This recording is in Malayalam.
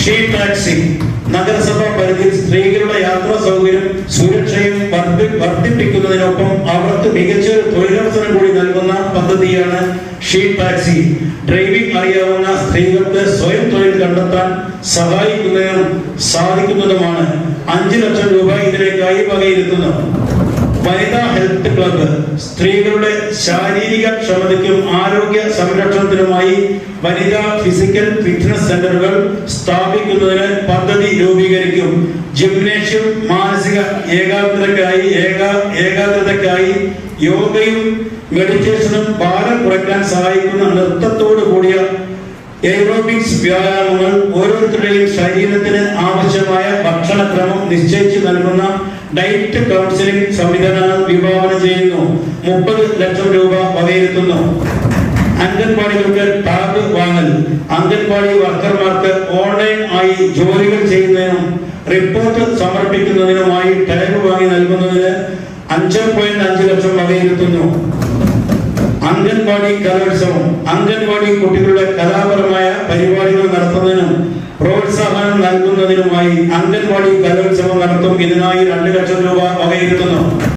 ഷീ ടാക്സി നഗരസഭാ പരിധിയിൽ സ്ത്രീകളുടെ യാത്രാ സൗകര്യം സുരക്ഷയും വർദ്ധിപ്പിക്കുന്നതിനൊപ്പം അവർക്ക് മികച്ചൊരു തൊഴിലവസരം കൂടി നൽകുന്ന പദ്ധതിയാണ് ഷീ ടാക്സി. ഡ്രൈവിംഗ് അറിയാവുന്ന സ്ത്രീകൾക്ക് സ്വയം തൊഴിൽ കണ്ടെത്താൻ സാധിക്കുന്നതുമാണ്. 5 ലക്ഷം രൂപ ഇതിലേക്കായി വകയിരുത്തുന്നു. വനിതാ ഹെൽത്ത് ക്ലബ്ബ് സ്ത്രീകളുടെ ശാരീരിക ക്ഷമതയ്ക്കും ആരോഗ്യ സംരക്ഷണത്തിനുമായി വനിതാ ഫിസിക്കൽ ഫിറ്റ്നസ് സെന്ററുകൾ സ്ഥാപിക്കുന്നതിന് പദ്ധതി രൂപീകരിക്കും. ജിംനേഷ്യം മാനസിക ഏകാഗ്രതയ്ക്കായി യോഗയും മെഡിറ്റേഷനും ഭാരം കുറയ്ക്കാൻ സഹായിക്കുന്ന നൃത്തത്തോടു കൂടിയ എയ്റോബിക്സ് വ്യായാമങ്ങൾ ഓരോരുത്തരുടെയും ശരീരത്തിന് ആവശ്യമായ ഭക്ഷണക്രമം നിശ്ചയിച്ചു നൽകുന്ന ഡയറ്റ് കൗൺസിലിംഗ് സംവിധാനം വിഭാവനം ചെയ്യുന്നു. 30 ലക്ഷം രൂപ വകയിരുത്തുന്നു. അംഗൻവാടികൾക്ക് ടാഗ് വാങ്ങൽ അംഗൻവാടി വർക്കർമാർക്ക് ഓൺലൈൻ ആയി ജോലികൾ ചെയ്യുന്നതിനും റിപ്പോർട്ട് സമർപ്പിക്കുന്നതിനുമായി ടാഗ് വാങ്ങി നൽകുന്നതിന് 5.5 ലക്ഷം വകയിരുത്തുന്നു. അംഗൻവാടി കലോത്സവം അംഗൻവാടി കുട്ടികളുടെ കലാപരമായ പരിപാടികൾ നടത്തുന്നതിനും പ്രോത്സാഹനം നൽകുന്നതിനുമായി അംഗൻവാടി കലോത്സവം നടത്തും. ഇതിനായി 2 ലക്ഷം രൂപ വകയിരുത്തുന്നു.